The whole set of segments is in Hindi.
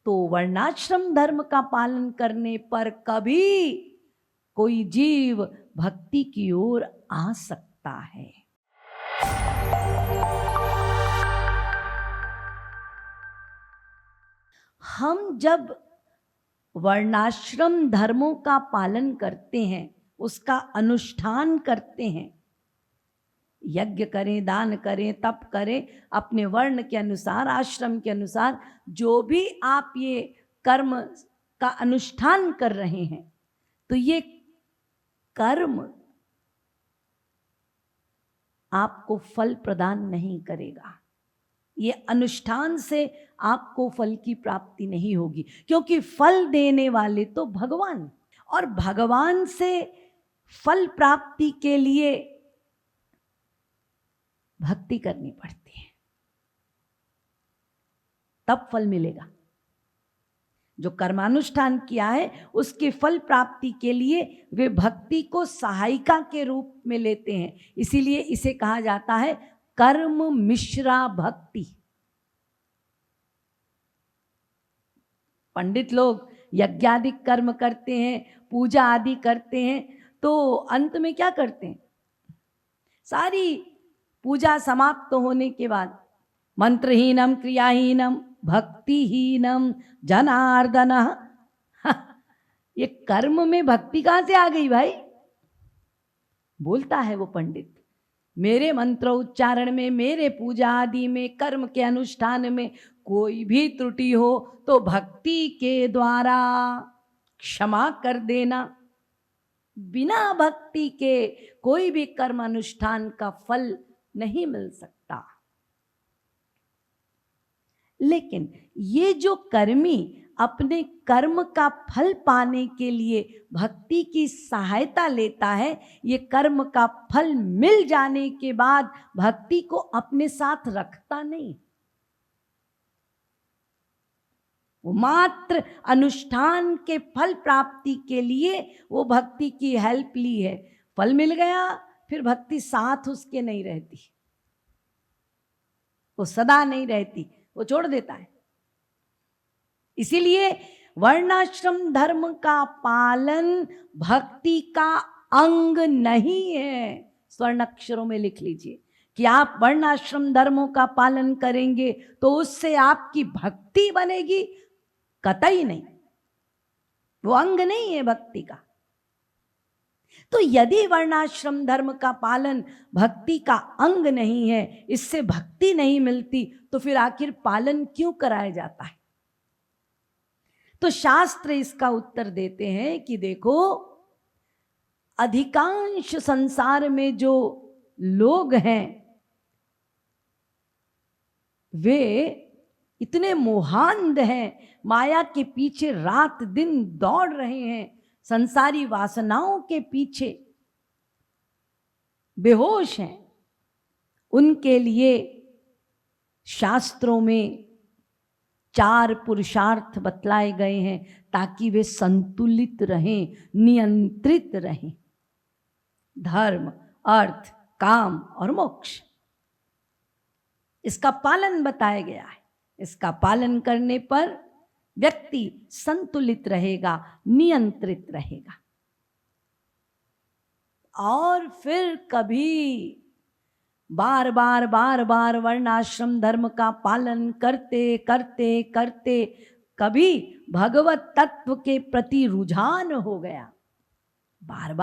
तो वर्णाश्रम धर्म का पालन करने पर कभी कोई जीव भक्ति की ओर आ सकता है। हम जब वर्णाश्रम धर्मों का पालन करते हैं, उसका अनुष्ठान करते हैं, यज्ञ करें, दान करें, तप करें, अपने वर्ण के अनुसार, आश्रम के अनुसार जो भी आप ये कर्म का अनुष्ठान कर रहे हैं, तो ये कर्म आपको फल प्रदान नहीं करेगा। ये अनुष्ठान से आपको फल की प्राप्ति नहीं होगी, क्योंकि फल देने वाले तो भगवान, और भगवान से फल प्राप्ति के लिए भक्ति करनी पड़ती है, तब फल मिलेगा। जो कर्मानुष्ठान किया है उसके फल प्राप्ति के लिए वे भक्ति को सहायिका के रूप में लेते हैं, इसीलिए इसे कहा जाता है कर्म मिश्रा भक्ति। पंडित लोग यज्ञादि कर्म करते हैं, पूजा आदि करते हैं, तो अंत में क्या करते हैं? सारी पूजा समाप्त होने के बाद मंत्रहीनम क्रियाहीनम भक्तिहीनम जनार्दन। ये कर्म में भक्ति कहां से आ गई भाई? बोलता है वो पंडित, मेरे मंत्र उच्चारण में, मेरे पूजा आदि में, कर्म के अनुष्ठान में कोई भी त्रुटि हो तो भक्ति के द्वारा क्षमा कर देना। बिना भक्ति के कोई भी कर्म अनुष्ठान का फल नहीं मिल सकता। लेकिन ये जो कर्मी अपने कर्म का फल पाने के लिए भक्ति की सहायता लेता है, ये कर्म का फल मिल जाने के बाद भक्ति को अपने साथ रखता नहीं। वो मात्र अनुष्ठान के फल प्राप्ति के लिए वो भक्ति की हेल्प ली है, फल मिल गया, फिर भक्ति साथ उसके नहीं रहती, वो सदा नहीं रहती, वो छोड़ देता है। इसीलिए वर्णाश्रम धर्म का पालन भक्ति का अंग नहीं है। स्वर्ण अक्षरों में लिख लीजिए कि आप वर्णाश्रम धर्मों का पालन करेंगे तो उससे आपकी भक्ति बनेगी, कतई नहीं, वो अंग नहीं है भक्ति का। तो यदि वर्णाश्रम धर्म का पालन भक्ति का अंग नहीं है, इससे भक्ति नहीं मिलती, तो फिर आखिर पालन क्यों कराया जाता है? तो शास्त्र इसका उत्तर देते हैं कि देखो, अधिकांश संसार में जो लोग हैं वे इतने मोहांध हैं, माया के पीछे रात दिन दौड़ रहे हैं, संसारी वासनाओं के पीछे बेहोश हैं। उनके लिए शास्त्रों में 4 पुरुषार्थ बतलाए गए हैं ताकि वे संतुलित रहें, नियंत्रित रहें। धर्म, अर्थ, काम और मोक्ष, इसका पालन बताया गया है। इसका पालन करने पर व्यक्ति संतुलित रहेगा, नियंत्रित रहेगा, और फिर कभी बार बार वर्णाश्रम धर्म का पालन करते करते करते कभी भगवत तत्व के प्रति रुझान हो गया। बार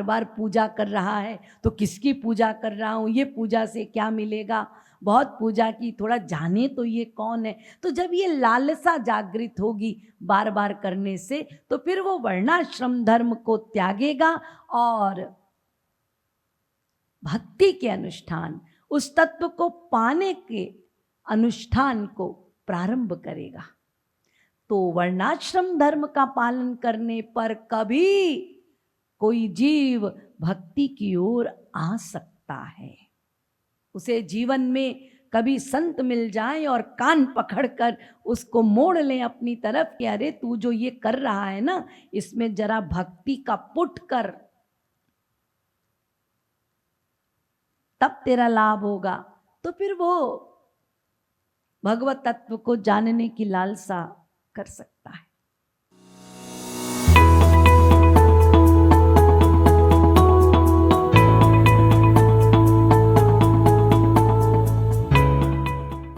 बार पूजा कर रहा है तो किसकी पूजा कर रहा हूं, ये पूजा से क्या मिलेगा, बहुत पूजा की, थोड़ा जाने तो ये कौन है। तो जब ये लालसा जागृत होगी बार बार करने से, तो फिर वो वर्णाश्रम धर्म को त्यागेगा और भक्ति के अनुष्ठान, उस तत्व को पाने के अनुष्ठान को प्रारंभ करेगा। तो वर्णाश्रम धर्म का पालन करने पर कभी कोई जीव भक्ति की ओर आ सकता है। उसे जीवन में कभी संत मिल जाए और कान पकड़कर उसको मोड़ लें अपनी तरफ कि अरे तू जो ये कर रहा है ना, इसमें जरा भक्ति का पुट कर, तब तेरा लाभ होगा। तो फिर वो भगवत तत्व को जानने की लालसा कर सकता है।